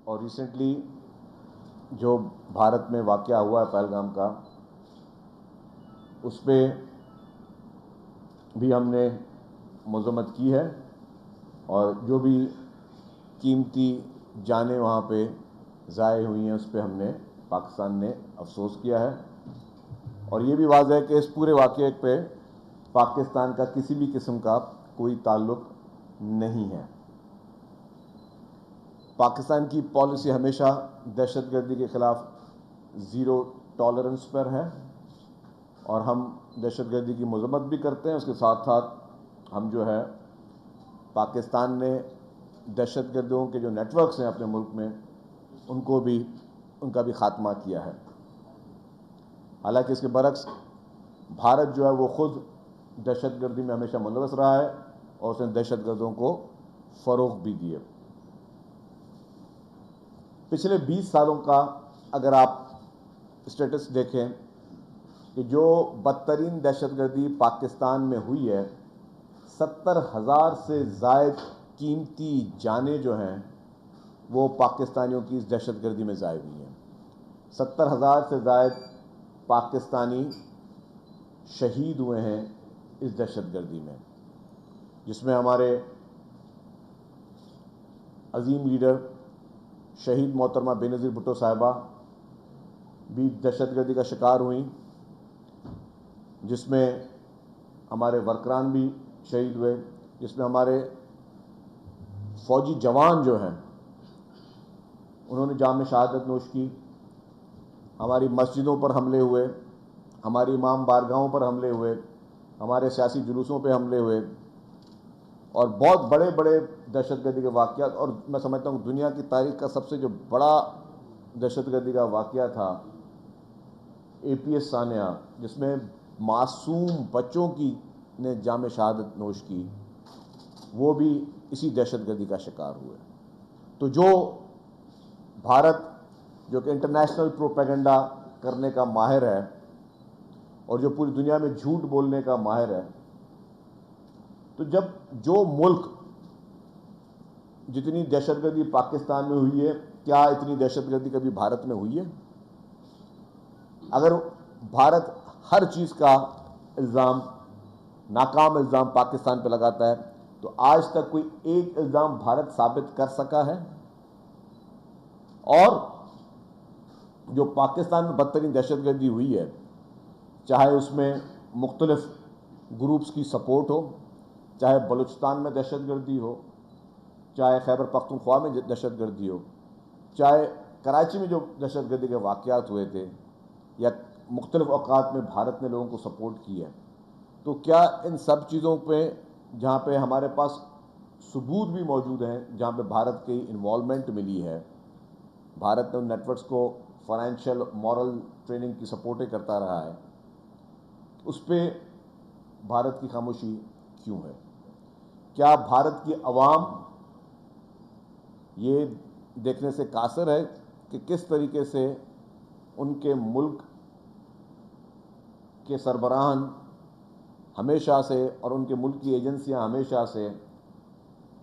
اور ریسنٹلی جو بھارت میں واقعہ ہوا ہے پہلگام کا، اس پہ بھی ہم نے مذمت کی ہے، اور جو بھی قیمتی جانیں وہاں پہ ضائع ہوئی ہیں اس پہ ہم نے پاکستان نے افسوس کیا ہے، اور یہ بھی واضح ہے کہ اس پورے واقعے پہ پاکستان کا کسی بھی قسم کا کوئی تعلق نہیں ہے۔ پاکستان کی پالیسی ہمیشہ دہشت گردی کے خلاف زیرو ٹالرنس پر ہے، اور ہم دہشت گردی کی مذمت بھی کرتے ہیں۔ اس کے ساتھ ساتھ ہم جو ہے پاکستان نے دہشت گردوں کے جو نیٹ ورکس ہیں اپنے ملک میں ان کا بھی خاتمہ کیا ہے۔ حالانکہ اس کے برعکس بھارت جو ہے وہ خود دہشت گردی میں ہمیشہ ملوث رہا ہے، اور اس نے دہشت گردوں کو فروغ بھی دیے۔ پچھلے 20 سالوں کا اگر آپ اسٹیٹس دیکھیں کہ جو بدترین دہشت گردی پاکستان میں ہوئی ہے، 70,000 سے زائد قیمتی جانیں جو ہیں وہ پاکستانیوں کی اس دہشت گردی میں ضائع ہوئی ہیں۔ 70,000 سے زائد پاکستانی شہید ہوئے ہیں اس دہشت گردی میں، جس میں ہمارے عظیم لیڈر شہید محترمہ بے نظیر بھٹو صاحبہ بھی دہشت گردی کا شکار ہوئیں، جس میں ہمارے ورکران بھی شہید ہوئے، جس میں ہمارے فوجی جوان جو ہیں انہوں نے جام شہادت نوش کی۔ ہماری مسجدوں پر حملے ہوئے، ہماری امام بارگاہوں پر حملے ہوئے، ہمارے سیاسی جلوسوں پہ حملے ہوئے، اور بہت بڑے بڑے دہشت گردی کے واقعات۔ اور میں سمجھتا ہوں دنیا کی تاریخ کا سب سے جو بڑا دہشت گردی کا واقعہ تھا APS سانحہ، جس میں معصوم بچوں کی نے جام شہادت نوش کی، وہ بھی اسی دہشت گردی کا شکار ہوئے۔ تو جو بھارت جو کہ انٹرنیشنل پروپیگنڈا کرنے کا ماہر ہے، اور جو پوری دنیا میں جھوٹ بولنے کا ماہر ہے، تو جب جو ملک جتنی دہشت گردی پاکستان میں ہوئی ہے، کیا اتنی دہشت گردی کبھی بھارت میں ہوئی ہے؟ اگر بھارت ہر چیز کا الزام، ناکام الزام پاکستان پہ لگاتا ہے، تو آج تک کوئی ایک الزام بھارت ثابت کر سکا ہے؟ اور جو پاکستان میں بدترین دہشت گردی ہوئی ہے، چاہے اس میں مختلف گروپس کی سپورٹ ہو، چاہے بلوچستان میں دہشت گردی ہو، چاہے خیبر پختونخوا میں دہشت گردی ہو، چاہے کراچی میں جو دہشت گردی کے واقعات ہوئے تھے، یا مختلف اوقات میں بھارت نے لوگوں کو سپورٹ کی ہے، تو کیا ان سب چیزوں پہ جہاں پہ ہمارے پاس ثبوت بھی موجود ہیں، جہاں پہ بھارت کی انوالومنٹ ملی ہے، بھارت نے ان نیٹ ورکس کو فائنینشیل مورل ٹریننگ کی سپورٹیں کرتا رہا ہے، اس پہ بھارت کی خاموشی کیوں ہے؟ کیا بھارت کی عوام یہ دیکھنے سے قاصر ہے کہ کس طریقے سے ان کے ملک کے سربراہان ہمیشہ سے اور ان کے ملک کی ایجنسیاں ہمیشہ سے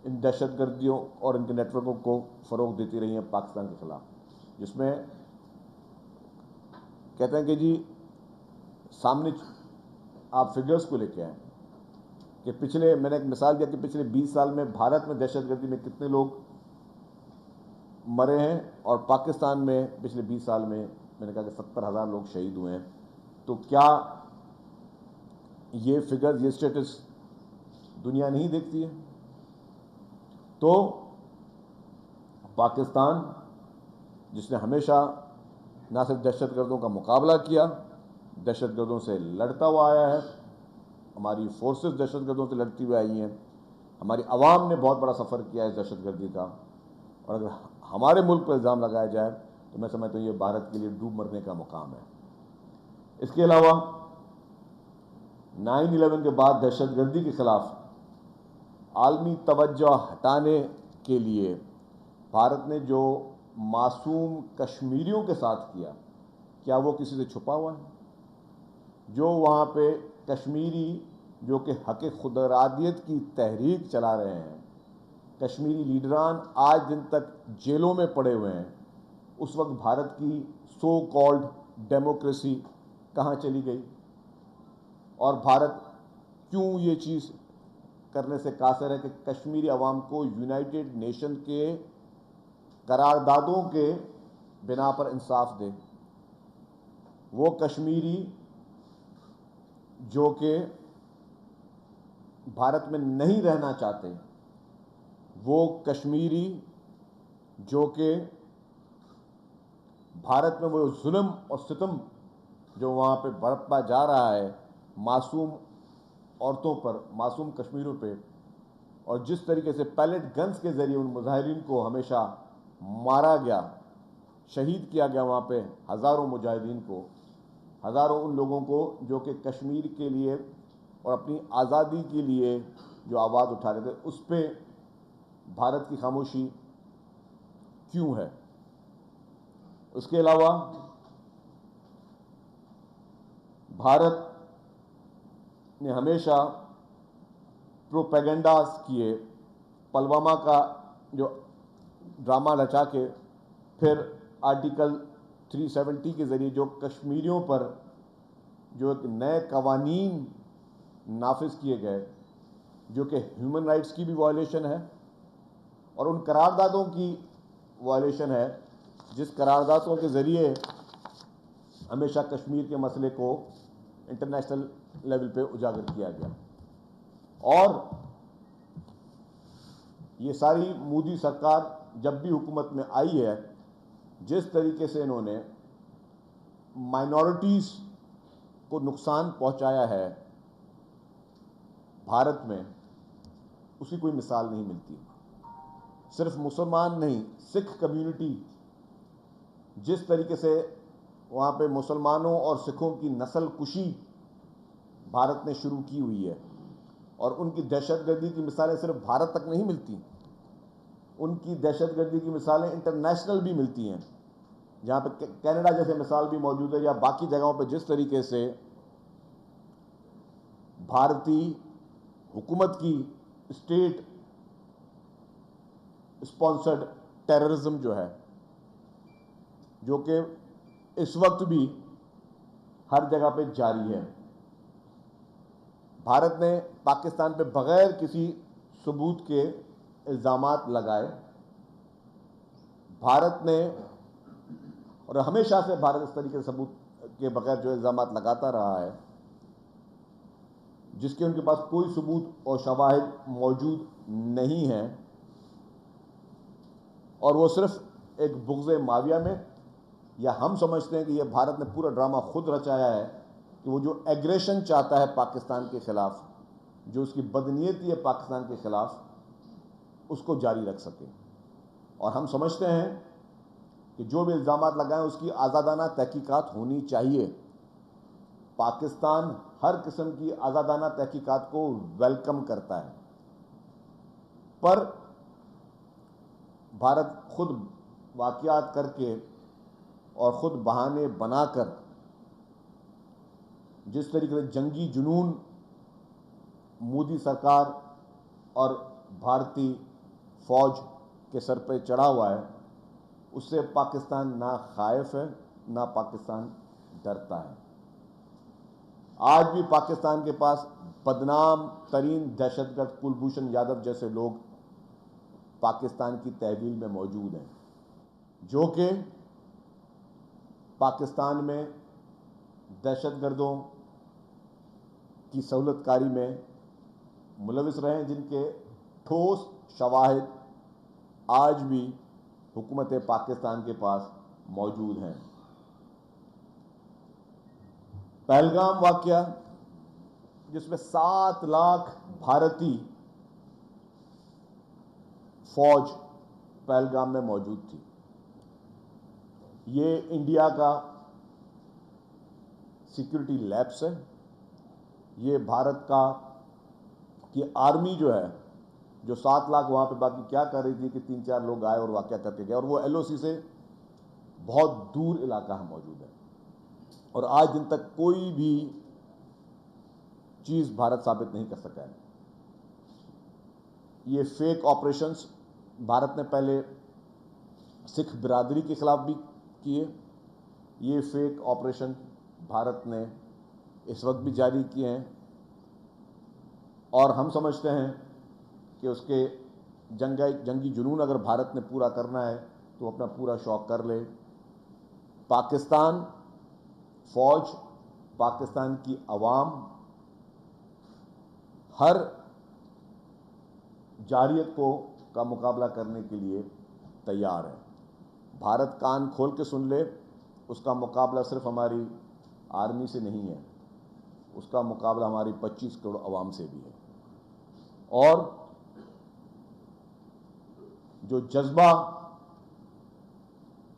ان دہشت گردیوں اور ان کے نیٹ ورکوں کو فروغ دیتی رہی ہیں پاکستان کے خلاف، جس میں کہتے ہیں کہ جی سامنے آپ فگرز کو لے کے آئیں کہ میں نے ایک مثال دیا کہ پچھلے 20 سال میں بھارت میں دہشت گردی میں کتنے لوگ مرے ہیں، اور پاکستان میں پچھلے 20 سال میں نے کہا کہ 70,000 لوگ شہید ہوئے ہیں۔ تو کیا یہ فگرز، یہ اسٹیٹس دنیا نہیں دیکھتی ہے؟ تو پاکستان جس نے ہمیشہ نہ صرف دہشت گردوں کا مقابلہ کیا، دہشت گردوں سے لڑتا ہوا آیا ہے، ہماری فورسز دہشت گردوں سے لڑتی ہوئی آئی ہیں، ہماری عوام نے بہت بڑا سفر کیا ہے دہشت گردی کا، اور اگر ہمارے ملک پر الزام لگایا جائے تو میں سمجھتا ہوں یہ بھارت کے لیے ڈوب مرنے کا مقام ہے۔ اس کے علاوہ 9/11 کے بعد دہشت گردی کے خلاف عالمی توجہ ہٹانے کے لیے بھارت نے جو معصوم کشمیریوں کے ساتھ کیا وہ کسی سے چھپا ہوا ہے؟ جو وہاں پہ کشمیری جو کہ حق خود ارادیت کی تحریک چلا رہے ہیں، کشمیری لیڈران آج دن تک جیلوں میں پڑے ہوئے ہیں، اس وقت بھارت کی سو کالڈ ڈیموکریسی کہاں چلی گئی؟ اور بھارت کیوں یہ چیز کرنے سے قاصر ہے کہ کشمیری عوام کو یونائٹڈ نیشن کے قراردادوں کے بنا پر انصاف دے؟ وہ کشمیری جو کہ بھارت میں نہیں رہنا چاہتے، وہ کشمیری جو کہ بھارت میں وہ ظلم اور ستم جو وہاں پہ برپا جا رہا ہے معصوم عورتوں پر، معصوم کشمیریوں پہ، اور جس طریقے سے پیلٹ گنز کے ذریعے ان مظاہرین کو ہمیشہ مارا گیا، شہید کیا گیا وہاں پہ ہزاروں مجاہدین کو، ہزاروں ان لوگوں کو جو کہ کشمیر کے لیے اور اپنی آزادی کے لیے جو آواز اٹھا رہے تھے، اس پہ بھارت کی خاموشی کیوں ہے؟ اس کے علاوہ بھارت نے ہمیشہ پروپیگنڈاز کیے، پلوامہ کا جو ڈرامہ رچا کے پھر آرٹیکل 370 کے ذریعے جو کشمیریوں پر جو ایک نئے قوانین نافذ کیے گئے جو کہ ہیومن رائٹس کی بھی وائلیشن ہے اور ان قراردادوں کی وائلیشن ہے جس قراردادوں کے ذریعے ہمیشہ کشمیر کے مسئلے کو انٹرنیشنل لیول پہ اجاگر کیا گیا۔ اور یہ ساری مودی سرکار جب بھی حکومت میں آئی ہے، جس طریقے سے انہوں نے مائنورٹیز کو نقصان پہنچایا ہے بھارت میں، اس کی کوئی مثال نہیں ملتی۔ صرف مسلمان نہیں، سکھ کمیونٹی جس طریقے سے وہاں پہ مسلمانوں اور سکھوں کی نسل کشی بھارت نے شروع کی ہوئی ہے، اور ان کی دہشت گردی کی مثالیں صرف بھارت تک نہیں ملتی، ان کی دہشت گردی کی مثالیں انٹرنیشنل بھی ملتی ہیں، جہاں پہ کینیڈا جیسے مثال بھی موجود ہے، یا باقی جگہوں پہ جس طریقے سے بھارتی حکومت کی اسٹیٹ اسپانسرڈ ٹیررزم جو ہے، جو کہ اس وقت بھی ہر جگہ پہ جاری ہے۔ بھارت نے پاکستان پہ بغیر کسی ثبوت کے الزامات لگائے، بھارت نے، اور ہمیشہ سے بھارت اس طریقے سے ثبوت کے بغیر جو الزامات لگاتا رہا ہے جس کے ان کے پاس کوئی ثبوت اور شواہد موجود نہیں ہیں، اور وہ صرف ایک بغض ماویہ میں، یا ہم سمجھتے ہیں کہ یہ بھارت نے پورا ڈرامہ خود رچایا ہے کہ وہ جو ایگریشن چاہتا ہے پاکستان کے خلاف، جو اس کی بدنیتی ہے پاکستان کے خلاف، اس کو جاری رکھ سکے۔ اور ہم سمجھتے ہیں کہ جو بھی الزامات لگائیں اس کی آزادانہ تحقیقات ہونی چاہیے۔ پاکستان ہر قسم کی آزادانہ تحقیقات کو ویلکم کرتا ہے، پر بھارت خود واقعات کر کے اور خود بہانے بنا کر جس طریقے سے جنگی جنون مودی سرکار اور بھارتی فوج کے سر پہ چڑھا ہوا ہے، اس سے پاکستان نہ خائف ہے نہ پاکستان ڈرتا ہے۔ آج بھی پاکستان کے پاس بدنام ترین دہشت گرد کلبھوشن یادو جیسے لوگ پاکستان کی تحویل میں موجود ہیں، جو کہ پاکستان میں دہشت گردوں کی سہولت کاری میں ملوث رہے ہیں، جن کے ٹھوس شواہد آج بھی حکومت پاکستان کے پاس موجود ہیں۔ پہلگام واقعہ جس میں 7 لاکھ بھارتی فوج پہلگام میں موجود تھی، یہ انڈیا کا سیکورٹی لیپس ہے۔ یہ بھارت کا کی آرمی جو ہے، جو 7 لاکھ وہاں پہ باقی کیا کر رہی تھی کہ 3-4 لوگ آئے اور واقعہ کر کے گئے، اور وہ ایل او سی سے بہت دور علاقہ موجود ہے، اور آج دن تک کوئی بھی چیز بھارت ثابت نہیں کر سکا ہے۔ یہ فیک آپریشنز بھارت نے پہلے سکھ برادری کے خلاف بھی کیے، یہ فیک آپریشن بھارت نے اس وقت بھی جاری کیے ہیں، اور ہم سمجھتے ہیں کہ اس کے جنگی جنون اگر بھارت نے پورا کرنا ہے تو اپنا پورا شوق کر لے۔ پاکستان فوج، پاکستان کی عوام ہر جارحیت کا مقابلہ کرنے کے لیے تیار ہے۔ بھارت کان کھول کے سن لے، اس کا مقابلہ صرف ہماری آرمی سے نہیں ہے، اس کا مقابلہ ہماری 25 کروڑ عوام سے بھی ہے۔ اور جو جذبہ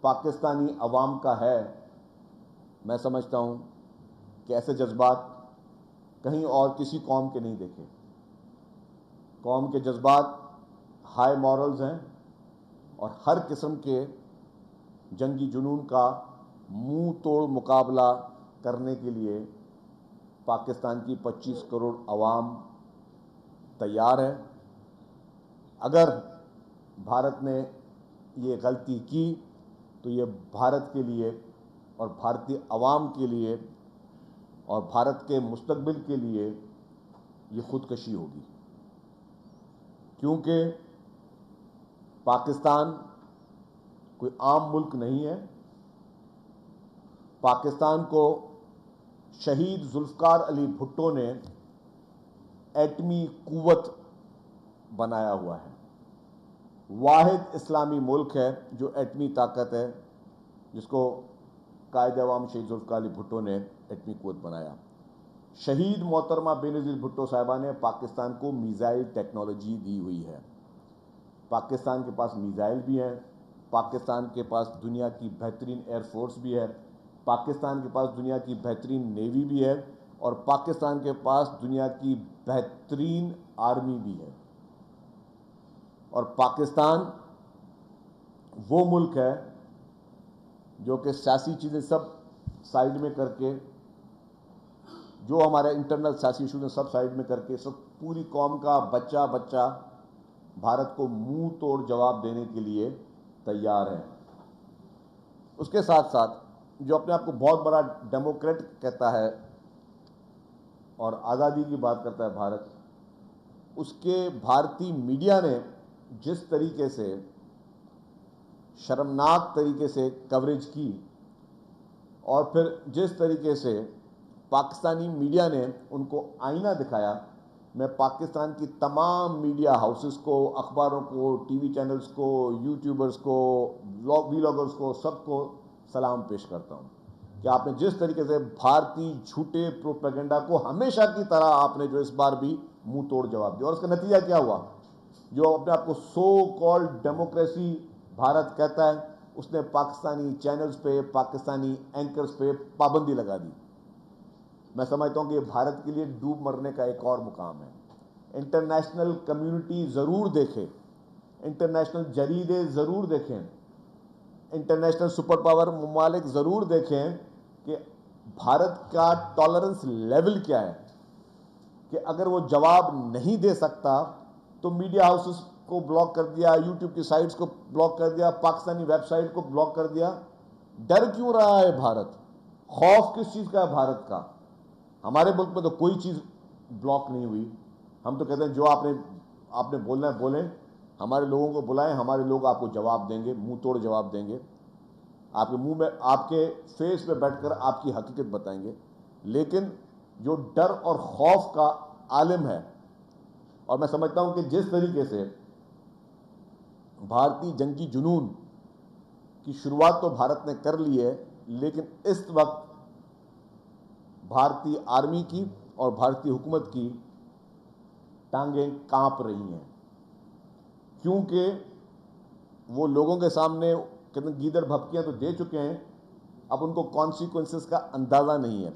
پاکستانی عوام کا ہے، میں سمجھتا ہوں کہ ایسے جذبات کہیں اور کسی قوم کے نہیں دیکھے۔ قوم کے جذبات ہائی مورلز ہیں، اور ہر قسم کے جنگی جنون کا منہ توڑ مقابلہ کرنے کے لیے پاکستان کی 25 کروڑ عوام تیار ہے۔ اگر بھارت نے یہ غلطی کی تو یہ بھارت کے لیے اور بھارتی عوام کے لیے اور بھارت کے مستقبل کے لیے یہ خودکشی ہوگی، کیونکہ پاکستان کوئی عام ملک نہیں ہے۔ پاکستان کو شہید ذوالفقار علی بھٹو نے ایٹمی قوت بنایا ہوا ہے، واحد اسلامی ملک ہے جو ایٹمی طاقت ہے، جس کو قائد عوام شہید ذوالفقار علی بھٹو نے ایٹمی قوت بنایا۔ شہید محترمہ بے نظیر بھٹو صاحبہ نے پاکستان کو میزائل ٹیکنالوجی دی ہوئی ہے۔ پاکستان کے پاس میزائل بھی ہیں، پاکستان کے پاس دنیا کی بہترین ایئر فورس بھی ہے، پاکستان کے پاس دنیا کی بہترین نیوی بھی ہے، اور پاکستان کے پاس دنیا کی بہترین آرمی بھی ہے۔ اور پاکستان وہ ملک ہے جو کہ سیاسی چیزیں سب سائیڈ میں کر کے، جو ہمارے انٹرنل سیاسی ایشوز ہیں سب سائیڈ میں کر کے، سب پوری قوم کا بچہ بھارت کو منہ توڑ جواب دینے کے لیے تیار ہے۔ اس کے ساتھ ساتھ جو اپنے آپ کو بہت بڑا ڈیموکریٹ کہتا ہے اور آزادی کی بات کرتا ہے بھارت، اس کے بھارتی میڈیا نے جس طریقے سے شرمناک طریقے سے کوریج کی، اور پھر جس طریقے سے پاکستانی میڈیا نے ان کو آئینہ دکھایا، میں پاکستان کی تمام میڈیا ہاؤسز کو، اخباروں کو، ٹی وی چینلز کو، یوٹیوبرز کو، ویلاگرز کو، سب کو سلام پیش کرتا ہوں کہ آپ نے جس طریقے سے بھارتی جھوٹے پروپیگنڈا کو ہمیشہ کی طرح آپ نے جو اس بار بھی منہ توڑ جواب دیا، اور اس کا نتیجہ کیا ہوا؟ جو اپنے آپ کو سو کالڈ ڈیموکریسی بھارت کہتا ہے، اس نے پاکستانی چینلز پہ، پاکستانی اینکرز پہ پابندی لگا دی۔ میں سمجھتا ہوں کہ یہ بھارت کے لیے ڈوب مرنے کا ایک اور مقام ہے۔ انٹرنیشنل کمیونٹی ضرور دیکھے، انٹرنیشنل جریدے ضرور دیکھیں، انٹرنیشنل سپر پاور ممالک ضرور دیکھیں کہ بھارت کا ٹالرنس لیول کیا ہے، کہ اگر وہ جواب نہیں دے سکتا تو میڈیا ہاؤسز کو بلاک کر دیا، یوٹیوب کی سائٹس کو بلاک کر دیا، پاکستانی ویب سائٹ کو بلاک کر دیا۔ ڈر کیوں رہا ہے بھارت؟ خوف کس چیز کا ہے بھارت کا؟ ہمارے ملک میں تو کوئی چیز بلاک نہیں ہوئی۔ ہم تو کہتے ہیں جو آپ نے بولنا ہے بولیں، ہمارے لوگوں کو بلائیں، ہمارے لوگ آپ کو جواب دیں گے، منہ توڑ جواب دیں گے، آپ کے منہ میں، آپ کے فیس پہ بیٹھ کر آپ کی حقیقت بتائیں گے۔ لیکن جو ڈر اور خوف کا عالم ہے، اور میں سمجھتا ہوں کہ جس طریقے سے بھارتی جنگی جنون کی شروعات تو بھارت نے کر لی ہے، لیکن اس وقت بھارتی آرمی کی اور بھارتی حکومت کی ٹانگیں کانپ رہی ہیں، کیونکہ وہ لوگوں کے سامنے گیدڑ بھپکیاں تو دے چکے ہیں، اب ان کو کانسیکوینسز کا اندازہ نہیں ہے۔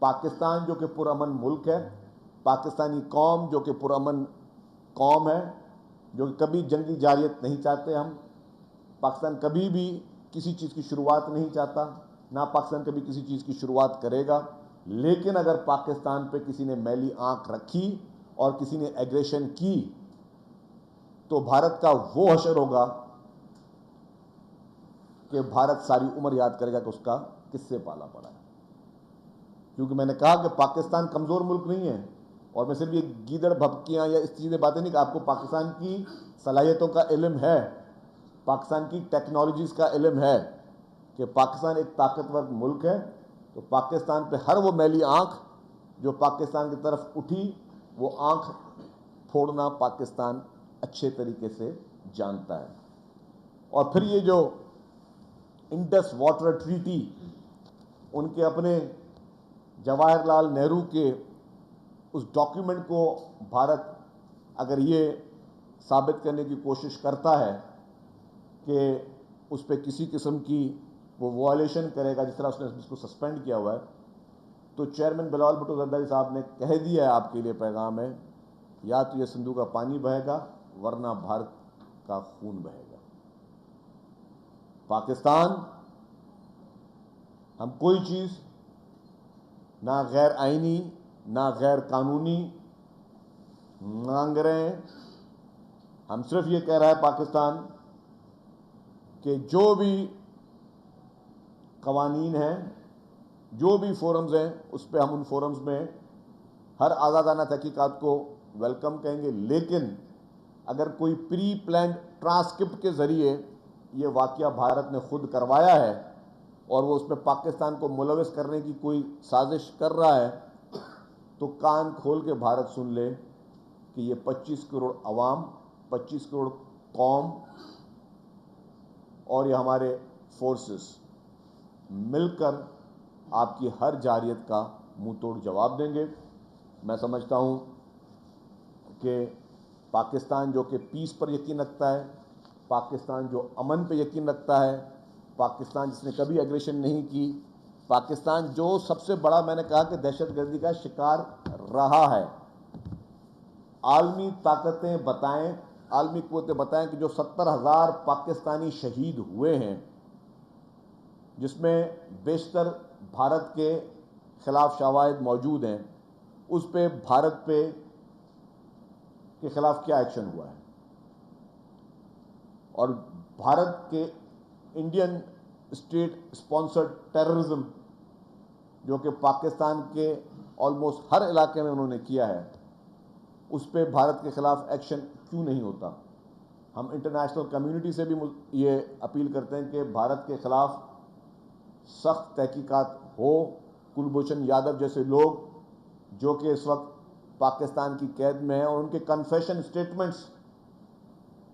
پاکستان جو کہ پرامن ملک ہے، پاکستانی قوم جو کہ پرامن قوم ہے، جو کہ کبھی جنگی جارحیت نہیں چاہتے ہم، پاکستان کبھی بھی کسی چیز کی شروعات نہیں چاہتا، نہ پاکستان کبھی کسی چیز کی شروعات کرے گا۔ لیکن اگر پاکستان پہ کسی نے میلی آنکھ رکھی اور کسی نے ایگریشن کی تو بھارت کا وہ حشر ہوگا کہ بھارت ساری عمر یاد کرے گا کہ اس کا کس سے پالا پڑا ہے. کیونکہ میں نے کہا کہ پاکستان کمزور ملک نہیں ہے, اور میں صرف یہ گیدڑ بھبکیاں یا اس چیزیں باتیں نہیں کہ آپ کو پاکستان کی صلاحیتوں کا علم ہے, پاکستان کی ٹیکنالوجیز کا علم ہے کہ پاکستان ایک طاقتور ملک ہے. تو پاکستان پہ ہر وہ میلی آنکھ جو پاکستان کی طرف اٹھی, وہ آنکھ پھوڑنا پاکستان اچھے طریقے سے جانتا ہے. اور پھر یہ جو انڈس واٹر ٹریٹی, ان کے اپنے جواہر لال نہرو کے اس ڈاکیومنٹ کو بھارت اگر یہ ثابت کرنے کی کوشش کرتا ہے کہ اس پہ کسی قسم کی وہ وائلیشن کرے گا, جس طرح اس نے اس کو سسپینڈ کیا ہوا ہے, تو چیئرمین بلاول بھٹو زرداری صاحب نے کہہ دیا ہے آپ کے لیے پیغام ہے, یا تو یہ سندھو کا پانی بہے گا ورنہ بھارت کا خون بہے گا. پاکستان ہم کوئی چیز نہ غیر آئینی نہ غیر قانونی مانگ رہے ہیں. ہم صرف یہ کہہ رہا ہے پاکستان کہ جو بھی قوانین ہیں, جو بھی فورمز ہیں, اس پہ ہم ان فورمز میں ہر آزادانہ تحقیقات کو ویلکم کہیں گے. لیکن اگر کوئی پری پلانڈ ٹرانسکرپٹ کے ذریعے یہ واقعہ بھارت نے خود کروایا ہے اور وہ اس میں پاکستان کو ملوث کرنے کی کوئی سازش کر رہا ہے, تو کان کھول کے بھارت سن لے کہ یہ 25 کروڑ عوام, 25 کروڑ قوم اور یہ ہمارے فورسز مل کر آپ کی ہر جارحیت کا منہ توڑ جواب دیں گے. میں سمجھتا ہوں کہ پاکستان جو کہ پیس پر یقین رکھتا ہے, پاکستان جو امن پہ یقین رکھتا ہے, پاکستان جس نے کبھی ایگریشن نہیں کی, پاکستان جو سب سے بڑا میں نے کہا کہ دہشت گردی کا شکار رہا ہے. عالمی طاقتیں بتائیں, عالمی قوتیں بتائیں کہ جو 70,000 پاکستانی شہید ہوئے ہیں, جس میں بیشتر بھارت کے خلاف شواہد موجود ہیں, اس پہ بھارت کے خلاف کیا ایکشن ہوا ہے. اور بھارت کے انڈین اسٹیٹ اسپانسرڈ ٹیررزم جو کہ پاکستان کے آلموسٹ ہر علاقے میں انہوں نے کیا ہے, اس پہ بھارت کے خلاف ایکشن کیوں نہیں ہوتا. ہم انٹرنیشنل کمیونٹی سے بھی یہ اپیل کرتے ہیں کہ بھارت کے خلاف سخت تحقیقات ہو. کلبھوشن یادو جیسے لوگ جو کہ اس وقت پاکستان کی قید میں ہیں, اور ان کے کنفیشن اسٹیٹمنٹس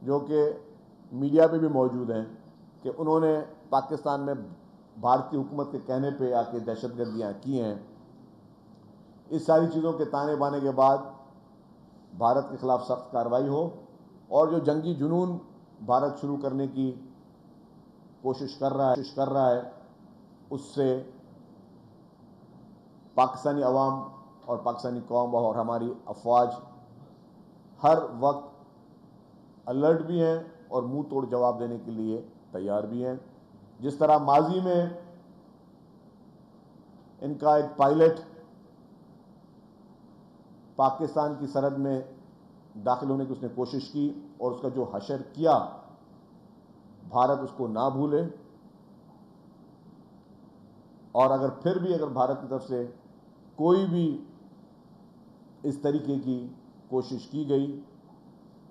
جو کہ میڈیا پہ بھی موجود ہیں کہ انہوں نے پاکستان میں بھارتی حکومت کے کہنے پہ آ کے دہشت گردیاں کی ہیں, اس ساری چیزوں کے تانے بانے کے بعد بھارت کے خلاف سخت کارروائی ہو. اور جو جنگی جنون بھارت شروع کرنے کی کوشش کر رہا ہے, اس سے پاکستانی عوام اور پاکستانی قوم اور ہماری افواج ہر وقت الرٹ بھی ہیں اور منہ توڑ جواب دینے کے لیے تیار بھی ہیں. جس طرح ماضی میں ان کا ایک پائلٹ پاکستان کی سرحد میں داخل ہونے کی اس نے کوشش کی اور اس کا جو حشر کیا, بھارت اس کو نہ بھولے. اور اگر پھر بھی اگر بھارت کی طرف سے کوئی بھی اس طریقے کی کوشش کی گئی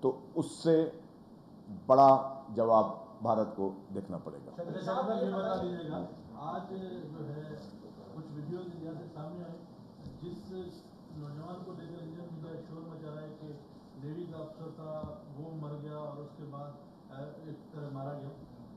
تو اس سے بڑا جواب بھارت کو دیکھنا پڑے گا. یہ بتا دیجیے گا, آج جو ہے کچھ ویڈیوز انڈیا سے سامنے آئے جس نوجوان کو لے کر انڈین میڈیا شور مچا رہا ہے کہ نیوی کا افسر تھا, وہ مر گیا اور اس کے بعد ایک طرح مارا گیا.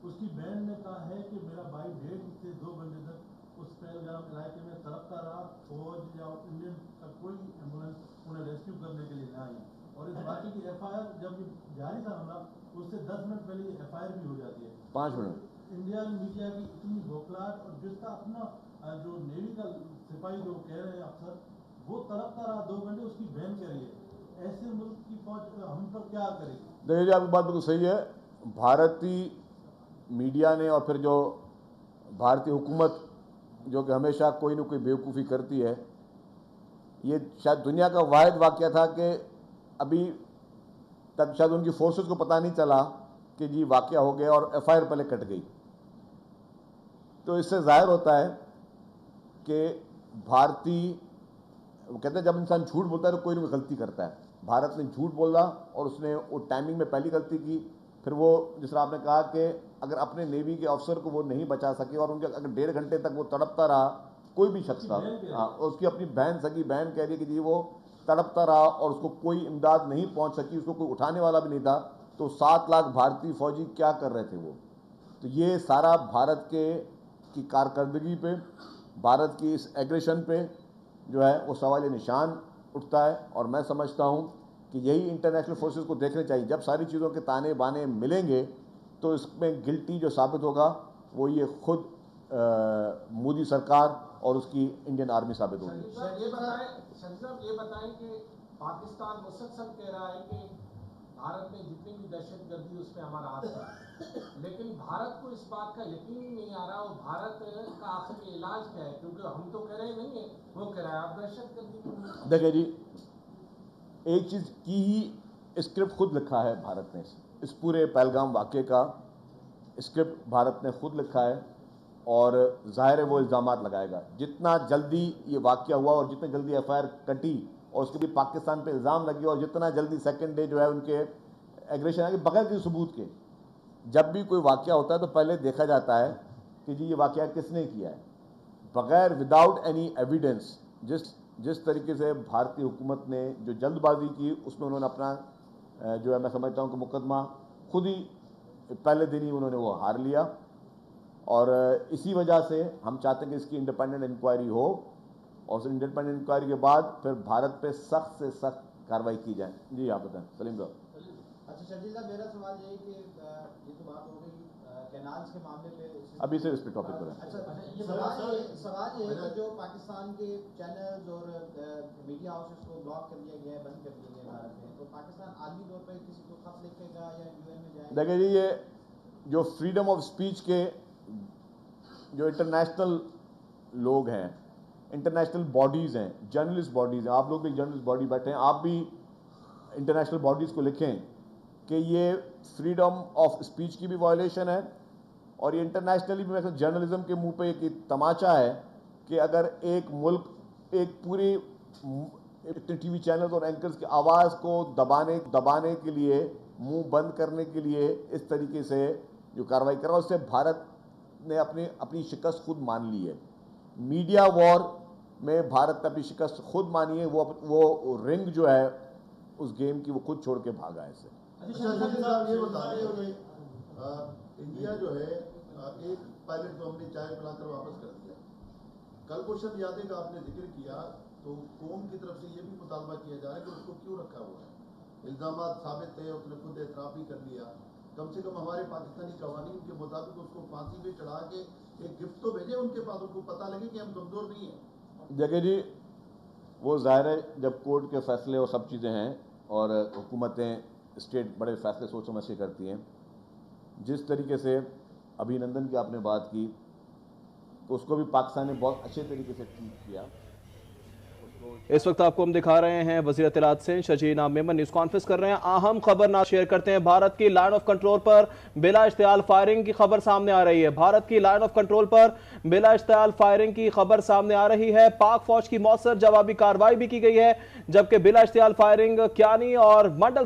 اس کی بہن نے کہا ہے کہ میرا بھائی 1.5 سے 2 گھنٹے تک اس پہلگام علاقے میں تڑپتا رہا, فوج یا انڈین کا کوئی ایمبولینس انہیں ریسکیو کرنے کے لیے نہ آئی. اور اس واقعے کی ایف آئی آر جب جاری تھا حملہ, اس سے 10 منٹ پہلے ایف آئی آر بھی ہو جاتی ہے. 5 منٹ. انڈین میڈیا کی اتنی بوکھلاہٹ, اور جس کا اپنا جو نیوی کا سپاہی جو کہہ رہے ہیں افسر, وہ تڑپتا رہا 2 گھنٹے, اس کی بہن کہہ رہی ہے. ایسے ملک کی فوج ہم پر کیا کرے گی؟ دیکھیے جی, آپ کی بات بالکل صحیح ہے. بھارتی میڈیا نے اور پھر جو بھارتی حکومت جو کہ ہمیشہ کوئی نہ کوئی بیوقوفی کرتی ہے, یہ شاید دنیا کا واحد واقعہ تھا کہ ابھی تک شاید ان کی فورسز کو پتہ نہیں چلا کہ جی واقعہ ہو گیا اور ایف آئی آر پہلے کٹ گئی. تو اس سے ظاہر ہوتا ہے کہ بھارتی، وہ کہتے ہیں جب انسان جھوٹ بولتا ہے تو کوئی نہ کوئی غلطی کرتا ہے. بھارت نے جھوٹ بولا اور اس نے وہ ٹائمنگ میں پہلی غلطی کی. پھر وہ جس طرح آپ نے کہا کہ اگر اپنے نیوی کے افسر کو وہ نہیں بچا سکے اور ان کے اگر 1.5 گھنٹے تک وہ تڑپتا رہا، کوئی بھی شخص تھا، اس کی اپنی بہن، سگی بہن کہہ رہی کہ جی وہ تڑپتا رہا اور اس کو کوئی امداد نہیں پہنچ سکی، اس کو کوئی اٹھانے والا بھی نہیں تھا، تو 7 لاکھ بھارتی فوجی کیا کر رہے تھے وہ. تو یہ سارا بھارت کی کارکردگی پہ، بھارت کی اس ایگریشن پہ جو ہے وہ سوال نشان اٹھتا ہے. اور میں سمجھتا ہوں کہ یہی انٹرنیشنل فورسز کو دیکھنے چاہیے. جب ساری چیزوں کے تانے بانے ملیں گے تو اس میں گلٹی جو ثابت ہوگا وہ یہ خود مودی سرکار اور اس کی انڈین آرمی ثابت ہوگی. یہ بتائیں کہ پاکستان مسلسل کہہ رہا ہے کہ بھارت میں جتنی بھی دہشت گردی اس میں ہمارا ہاتھ ہے، لیکن بھارت کو اس بات کا یقین نہیں آ رہا اور بھارت کا آخر علاج کیا ہے؟ کیونکہ ہم تو کہہ رہے نہیں ہیں، وہ کہہ رہا ہے آپ دہشت گردی. دیکھیں جی، ایک چیز کی ہی اسکرپٹ خود لکھا ہے بھارت نے. اس پورے پہلگام واقعے کا اسکرپٹ بھارت نے خود لکھا ہے اور ظاہر ہے وہ الزامات لگائے گا. جتنا جلدی یہ واقعہ ہوا اور جتنا جلدی ایف آئی آر کٹی اور اس کے لیے پاکستان پہ الزام لگے اور جتنا جلدی سیکنڈ ڈے جو ہے ان کے ایگریشن آگے بغیر کسی ثبوت کے، جب بھی کوئی واقعہ ہوتا ہے تو پہلے دیکھا جاتا ہے کہ جی یہ واقعہ کس نے کیا ہے، بغیر وداؤٹ اینی ایویڈنس. جس طریقے سے بھارتی حکومت نے جو جلد بازی کی اس میں انہوں نے اپنا جو ہے میں سمجھتا ہوں کہ مقدمہ خود ہی پہلے دن ہی انہوں نے وہ ہار لیا. اور اسی وجہ سے ہم چاہتے ہیں کہ اس کی انڈیپینڈنٹ انکوائری ہو اور اس انڈیپینڈنٹ انکوائری کے بعد پھر بھارت پہ سخت سے سخت کارروائی کی جائے. جی آپ بتائیں سلیم صاحب. اچھا شرجیل صاحب، میرا سوال یہ ہے کہ یہ تو بات ہو گئی کینالز کے معاملے پہ، ابھی سے اس پہ ٹاپک پر ہے. اچھا سوال یہ ہے کہ جو پاکستان کے چینلز اور میڈیا ہاؤسز کو بلاک کر دیا گیا ہے، بند کر دیا گیا ہے بھارت میں، تو پاکستان عالمی طور پہ کسی کو خط لکھے گا یا یو این میں جائے گا؟ دیکھیں جی، یہ جو فریڈم آف اسپیچ کے جو انٹرنیشنل لوگ ہیں، انٹرنیشنل باڈیز ہیں، جرنلسٹ باڈیز ہیں، آپ لوگ بھی جرنلسٹ باڈی بیٹھے ہیں، آپ بھی انٹرنیشنل باڈیز کو لکھیں کہ یہ فریڈم آف اسپیچ کی بھی وائلیشن ہے اور یہ انٹرنیشنلی بھی مثلا جرنلزم کے منہ پہ ایک تماچا ہے کہ اگر ایک ملک ایک پوری ٹی وی چینلز اور اینکرز کی آواز کو دبانے کے لیے، منہ بند کرنے کے لیے اس طریقے سے جو کارروائی کر رہا ہے، اس سے بھارت نے اپنی شکست خود مان لی ہے. میڈیا وار میں بھارت نے اپنی شکست خود مانی ہے. وہ رنگ جو ہے اس گیم کی وہ خود چھوڑ کے بھاگا ہے. اسے یہ بتائیے کہ انڈیا جو ہے ایک پائلٹ کو ہم نے چائے پلا کر واپس کر دیا. کل کو شب یادیں کا آپ نے ذکر کیا تو قوم کی طرف سے یہ بھی مطالبہ کیا جا رہا ہے کہ اس کو کیوں رکھا ہوا ہے. الزامات ثابت تھے، اس نے خود اعتراف بھی کر لیا. کم سے کم ہمارے پاکستانی قوانین کے مطابق اس کو پھانسی پہ چڑھا کے ایک گفٹ تو بھیجے ان کے پاس، ان کو پتہ لگے کہ ہم کمزور نہیں ہیں. دیکھیں جی، وہ ظاہر ہے جب کورٹ کے فیصلے اور سب چیزیں ہیں اور حکومتیں اسٹیٹ بڑے فیصلے سوچ سمجھ کے کرتی ہیں. جس طریقے سے ابھی نندن کی آپ نے بات کی، اس کو بھی پاکستان نے بہت اچھے طریقے سے ٹریٹ کیا. اس وقت آپ کو ہم دکھا رہے ہیں وزیر اطلاعات سے شجینا میمن نیوز کانفرنس کر رہے ہیں. اہم خبر نہ شیئر کرتے ہیں. بھارت کی لائن آف کنٹرول پر بلا اشتعال فائرنگ کی خبر سامنے آ رہی ہے. بھارت کی لائن آف کنٹرول پر بلا اشتعال فائرنگ کی خبر سامنے آ رہی ہے. پاک فوج کی مؤثر جوابی کارروائی بھی کی گئی ہے، جبکہ بلا اشتعال فائرنگ کیانی اور منڈل